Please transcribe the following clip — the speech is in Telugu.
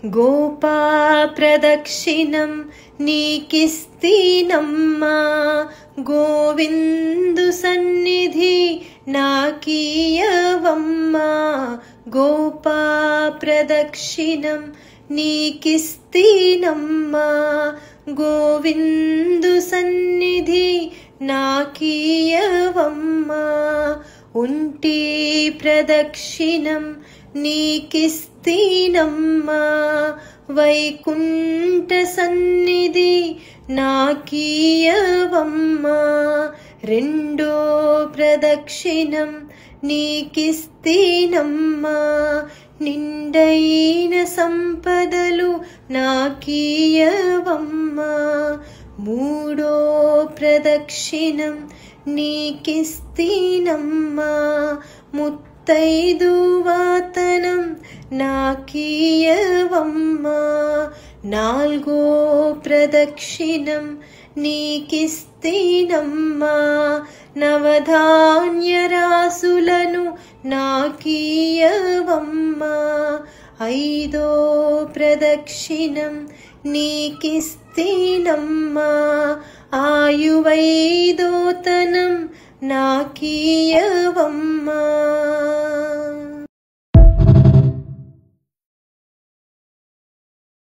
గోపా ప్రదక్షిణం నీకిస్తీనమ్మా, గోవిందు సన్నిధి నాకీయవమ్మా. గోపా ప్రదక్షిణం నీకిస్తీనమ్మా, గోవిందు సన్నిధి నాకీయవమ్మా. ఉంటి ప్రదక్షిణం నీకిస్తీనమ్మా, వైకుంఠ సన్నిధి నాకీయవమ్మా. రెండో ప్రదక్షిణం నీకిస్తీనమ్మా, నిండైన సంపదలు నాకీయవమ్మా. మూడో ప్రదక్షిణం నీకిస్తీనమ్మా, ముత్తైదువాతనం నాకీయవమ్మా. నాల్గో ప్రదక్షిణం నీకిస్తీనమ్మా, నవధాన్యరాసులను నాకీయవమ్మా. ఐదో ప్రదక్షిణం నీకిస్తీనమ్మా, ఆయువైదోతనం నాకీయవమ్మా.